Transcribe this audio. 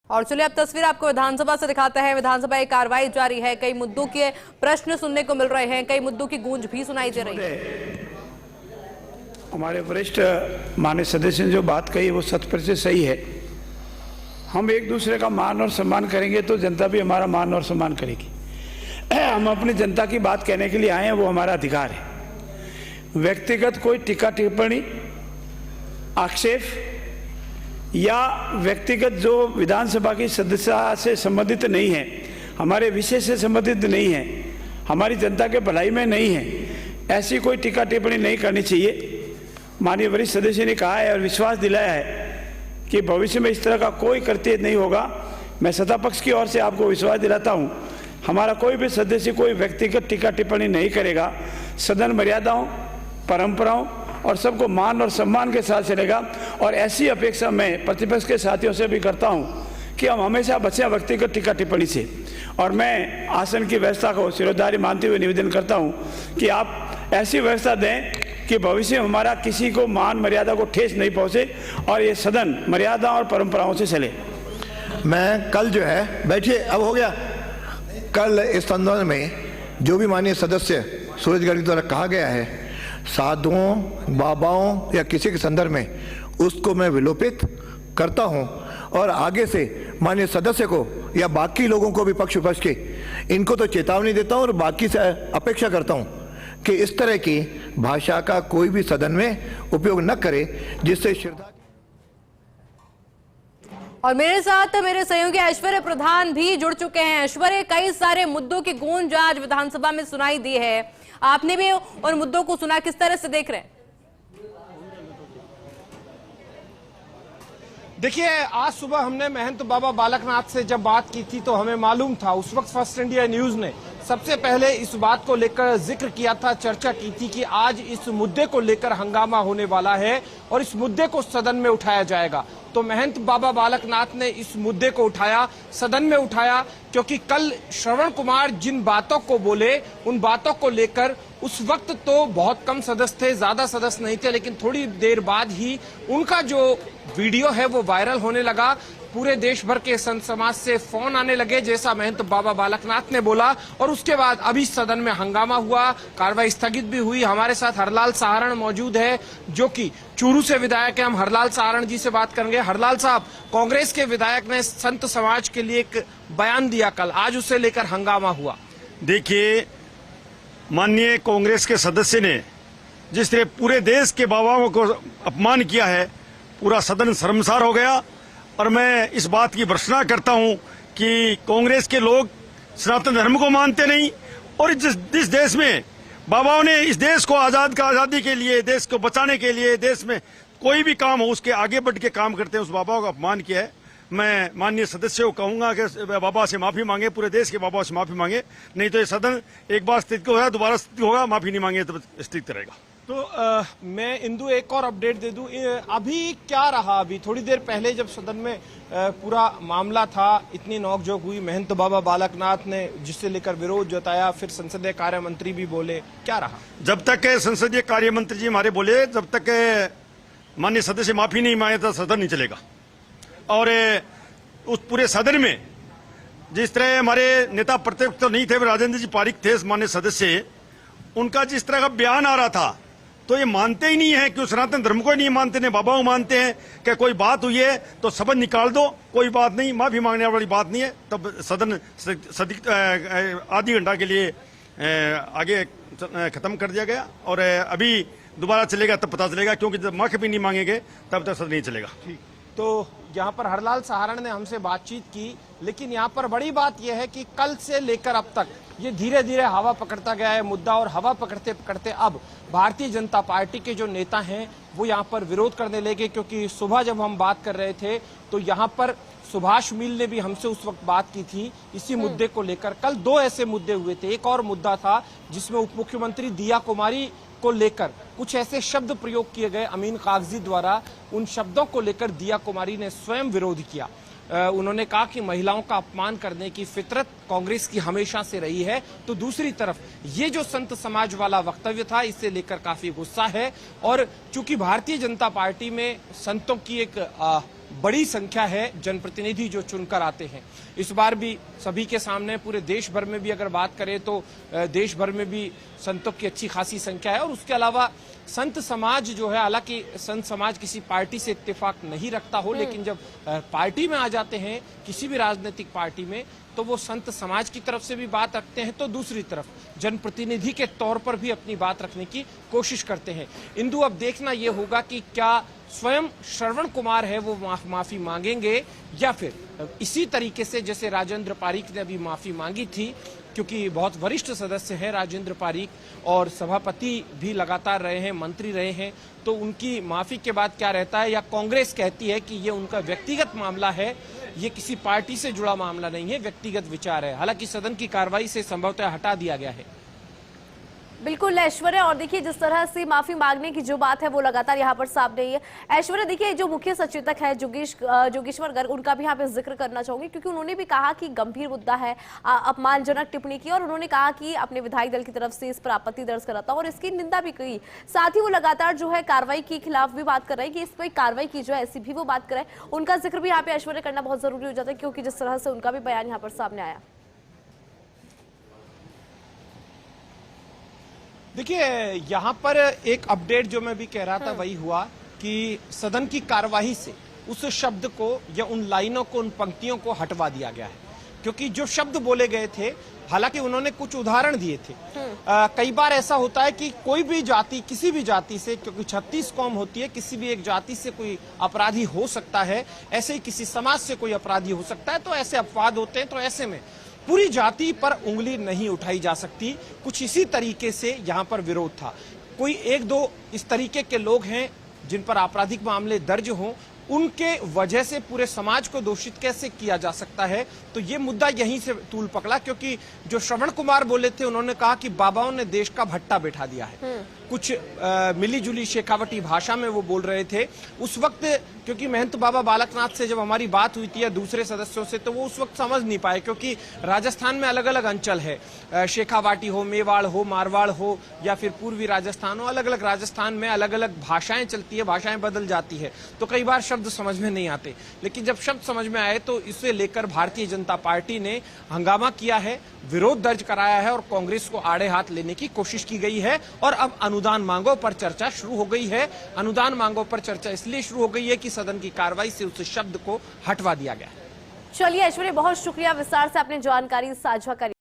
और चलिए अब तस्वीर आपको विधानसभा से दिखाते हैं। विधानसभा की कार्रवाई जारी है, कई मुद्दों के प्रश्न सुनने को मिल रहे हैं, कई मुद्दों की गूंज भी सुनाई दे रही है। हमारे वरिष्ठ माननीय सदस्य ने जो बात कही वो 100% सही है। हम एक दूसरे का मान और सम्मान करेंगे तो जनता भी हमारा मान और सम्मान करेगी। हम अपनी जनता की बात कहने के लिए आए हैं, वो हमारा अधिकार है। व्यक्तिगत कोई टीका टिप्पणी, आक्षेप या व्यक्तिगत जो विधानसभा की सदस्यता से संबंधित नहीं है, हमारे विषय से संबंधित नहीं है, हमारी जनता के भलाई में नहीं है, ऐसी कोई टीका टिप्पणी नहीं करनी चाहिए। माननीय वरिष्ठ सदस्य ने कहा है और विश्वास दिलाया है कि भविष्य में इस तरह का कोई कृत्य नहीं होगा। मैं सत्ता पक्ष की ओर से आपको विश्वास दिलाता हूं, हमारा कोई भी सदस्य कोई व्यक्तिगत टीका टिप्पणी नहीं करेगा। सदन मर्यादाओं, परंपराओं और सबको मान और सम्मान के साथ चलेगा। और ऐसी अपेक्षा मैं प्रतिपक्ष के साथियों से भी करता हूं कि हम हमेशा बचें व्यक्तिगत टीका टिप्पणी से। और मैं आसन की व्यवस्था को सिरोधार्य मानते हुए निवेदन करता हूं कि आप ऐसी व्यवस्था दें कि भविष्य में हमारा किसी को मान मर्यादा को ठेस नहीं पहुंचे और ये सदन मर्यादा और परंपराओं से चले। मैं कल जो है बैठिए, अब हो गया। कल इस संदर्भ में जो भी माननीय सदस्य सूरजगढ़ द्वारा कहा गया है, साधुओं, बाबाओं या किसी के संदर्भ में, उसको मैं विलोपित करता हूं और आगे से माननीय सदस्य को या बाकी लोगों को भी पक्ष विपक्ष के इनको तो चेतावनी देता हूं और बाकी से अपेक्षा करता हूं कि इस तरह की भाषा का कोई भी सदन में उपयोग न करे जिससे श्रद्धा। और मेरे साथ मेरे सहयोगी ऐश्वर्य प्रधान भी जुड़ चुके हैं। ऐश्वर्य, कई सारे मुद्दों की गूंज आज विधानसभा में सुनाई दी है, आपने भी उन मुद्दों को सुना, किस तरह से देख रहे हैं? देखिए, आज सुबह हमने महंत बाबा बालकनाथ से जब बात की थी तो हमें मालूम था, उस वक्त फर्स्ट इंडिया न्यूज ने सबसे पहले इस बात को लेकर जिक्र किया था, चर्चा की थी कि आज इस मुद्दे को लेकर हंगामा होने वाला है और इस मुद्दे को सदन में उठाया जाएगा। तो महंत बाबा बालकनाथ ने इस मुद्दे को उठाया, सदन में उठाया, क्योंकि कल श्रवण कुमार जिन बातों को बोले उन बातों को लेकर उस वक्त तो बहुत कम सदस्य थे, ज्यादा सदस्य नहीं थे, लेकिन थोड़ी देर बाद ही उनका जो वीडियो है वो वायरल होने लगा। पूरे देश भर के संत समाज से फोन आने लगे, जैसा महंत बाबा बालकनाथ ने बोला, और उसके बाद अभी सदन में हंगामा हुआ, कार्रवाई स्थगित भी हुई। हमारे साथ हरलाल सहारण मौजूद है जो कि चूरू से विधायक है। हम हरलाल सहारण जी से बात करेंगे। हरलाल साहब, कांग्रेस के विधायक ने संत समाज के लिए एक बयान दिया कल, आज उसे लेकर हंगामा हुआ। देखिए, माननीय कांग्रेस के सदस्य ने जिस तरह पूरे देश के बाबाओं को अपमान किया है, पूरा सदन शर्मसार हो गया। और मैं इस बात की भर्त्सना करता हूं कि कांग्रेस के लोग सनातन धर्म को मानते नहीं, और जिस देश में बाबाओं ने इस देश को आजादी के लिए, देश को बचाने के लिए, देश में कोई भी काम हो उसके आगे बढ़ के काम करते हैं, उस बाबाओं का अपमान किया है। मैं माननीय सदस्यों को कहूंगा कि बाबा से माफी मांगे, पूरे देश के बाबा से माफी मांगे, नहीं तो ये सदन एक बार स्थित होगा, दोबारा स्थित होगा, माफी नहीं मांगे तो स्थित रहेगा। तो मैं इंदु एक और अपडेट दे दूं, अभी क्या रहा? अभी थोड़ी देर पहले जब सदन में पूरा मामला था, इतनी नोकझोंक हुई, महंत बाबा बालकनाथ ने जिससे लेकर विरोध जताया, फिर संसदीय कार्य मंत्री भी बोले, क्या रहा? जब तक संसदीय कार्य मंत्री जी हमारे बोले, जब तक माननीय सदस्य माफी नहीं मांगे तो सदन नहीं चलेगा। और उस पूरे सदन में जिस तरह हमारे नेता प्रतिपक्ष तो नहीं थे, राजेंद्र जी पारिक थे माननीय सदस्य, उनका जिस तरह का बयान आ रहा था, तो ये मानते ही नहीं है कि सनातन धर्म को नहीं मानते, ने बाबाओं मानते हैं कि कोई बात हुई है तो शब्द निकाल दो, कोई बात नहीं, माफी मांगने वाली बात नहीं है। तब सदन आधी घंटा के लिए आगे खत्म कर दिया गया और अभी दोबारा चलेगा तब पता चलेगा, क्योंकि जब माफी नहीं मांगेंगे तब तक सदन नहीं चलेगा। ठीक, तो यहाँ पर हरलाल सहारण ने हमसे बातचीत की, लेकिन यहाँ पर बड़ी बात यह है कि कल से लेकर अब तक ये धीरे धीरे हवा पकड़ता गया है मुद्दा, और हवा पकड़ते पकड़ते अब भारतीय जनता पार्टी के जो नेता हैं वो यहाँ पर विरोध करने लगे। क्योंकि सुबह जब हम बात कर रहे थे तो यहाँ पर सुभाष मील ने भी हमसे उस वक्त बात की थी इसी मुद्दे को लेकर। कल दो ऐसे मुद्दे हुए थे, एक और मुद्दा था जिसमें उप मुख्यमंत्री दिया कुमारी को लेकर कुछ ऐसे शब्द प्रयोग किए गए अमीन कागजी द्वारा, उन शब्दों को लेकर दिया कुमारी ने स्वयं विरोध किया। उन्होंने कहा कि महिलाओं का अपमान करने की फितरत कांग्रेस की हमेशा से रही है। तो दूसरी तरफ ये जो संत समाज वाला वक्तव्य था, इससे लेकर काफी गुस्सा है। और चूंकि भारतीय जनता पार्टी में संतों की एक बड़ी संख्या है जनप्रतिनिधि जो चुनकर आते हैं। इस बार भी सभी के सामने पूरे देश भर में भी अगर बात करें तो देश भर में भी संतों की अच्छी खासी संख्या है। और उसके अलावा संत समाज जो है, हालांकि संत समाज किसी पार्टी से इत्तेफाक नहीं रखता हो, लेकिन जब पार्टी में आ जाते हैं किसी भी राजनीतिक पार्टी में, तो वो संत समाज की तरफ से भी बात रखते हैं, तो दूसरी तरफ जनप्रतिनिधि के तौर पर भी अपनी बात रखने की कोशिश करते हैं। इंदु, अब देखना ये होगा कि क्या स्वयं श्रवण कुमार है वो माफी मांगेंगे या फिर इसी तरीके से जैसे राजेंद्र पारीक ने अभी माफी मांगी थी, क्योंकि बहुत वरिष्ठ सदस्य हैं राजेंद्र पारीक और सभापति भी लगातार रहे हैं, मंत्री रहे हैं, तो उनकी माफी के बाद क्या रहता है, या कांग्रेस कहती है कि ये उनका व्यक्तिगत मामला है, ये किसी पार्टी से जुड़ा मामला नहीं है, व्यक्तिगत विचार है। हालांकि सदन की कार्रवाई से संभवतः हटा दिया गया है। बिल्कुल ऐश्वर्या, और देखिए जिस तरह से माफी मांगने की जो बात है वो लगातार यहाँ पर सामने ही है। ऐश्वर्या, देखिए जो मुख्य सचेतक है जोगेश्वर गर्ग, उनका भी यहाँ पे जिक्र करना चाहूंगी, क्योंकि उन्होंने भी कहा कि गंभीर मुद्दा है, अपमानजनक टिप्पणी की, और उन्होंने कहा कि अपने विधायक दल की तरफ से इस पर आपत्ति दर्ज कराता और इसकी निंदा भी की। साथ ही वो लगातार जो है कार्रवाई के खिलाफ भी बात कर रहे हैं कि इस पर कार्रवाई की जाए, ऐसी भी वो बात करें। उनका जिक्र भी यहाँ पे ऐश्वर्या करना बहुत जरूरी हो जाता है, क्योंकि जिस तरह से उनका भी बयान यहाँ पर सामने आया। देखिए, यहाँ पर एक अपडेट जो मैं भी कह रहा था वही हुआ कि सदन की कार्यवाही से उस शब्द को या उन लाइनों को, उन पंक्तियों को हटवा दिया गया है, क्योंकि जो शब्द बोले गए थे, हालांकि उन्होंने कुछ उदाहरण दिए थे। कई बार ऐसा होता है कि कोई भी जाति, किसी भी जाति से, क्योंकि 36 कौम होती है, किसी भी एक जाति से कोई अपराधी हो सकता है, ऐसे ही किसी समाज से कोई अपराधी हो सकता है, तो ऐसे अपवाद होते हैं। तो ऐसे में पूरी जाति पर उंगली नहीं उठाई जा सकती। कुछ इसी तरीके से यहाँ पर विरोध था। कोई एक दो इस तरीके के लोग हैं जिन पर आपराधिक मामले दर्ज हों, उनके वजह से पूरे समाज को दोषित कैसे किया जा सकता है, तो ये मुद्दा यहीं से तूल पकड़ा। क्योंकि जो श्रवण कुमार बोले थे, उन्होंने कहा कि बाबाओं ने देश का भट्टा बैठा दिया है। कुछ मिली जुली शेखावटी भाषा में वो बोल रहे थे उस वक्त, क्योंकि महंत बाबा बालकनाथ से जब हमारी बात हुई थी या दूसरे सदस्यों से, तो वो उस वक्त समझ नहीं पाए, क्योंकि राजस्थान में अलग अलग अंचल है, शेखावाटी हो, मेवाड़ हो, मारवाड़ हो, या फिर पूर्वी राजस्थान हो, अलग अलग राजस्थान में अलग अलग भाषाएं चलती है, भाषाएं बदल जाती है, तो कई बार शब्द समझ में नहीं आते। लेकिन जब शब्द समझ में आए तो इसे लेकर भारतीय जनता पार्टी ने हंगामा किया है, विरोध दर्ज कराया है और कांग्रेस को आड़े हाथ लेने की कोशिश की गई है। और अब अनुदान मांगों पर चर्चा शुरू हो गई है। अनुदान मांगों पर चर्चा इसलिए शुरू हो गई है कि सदन की कार्रवाई से उस शब्द को हटवा दिया गया है। चलिए ऐश्वर्या, बहुत शुक्रिया, विस्तार से आपने जानकारी साझा करी।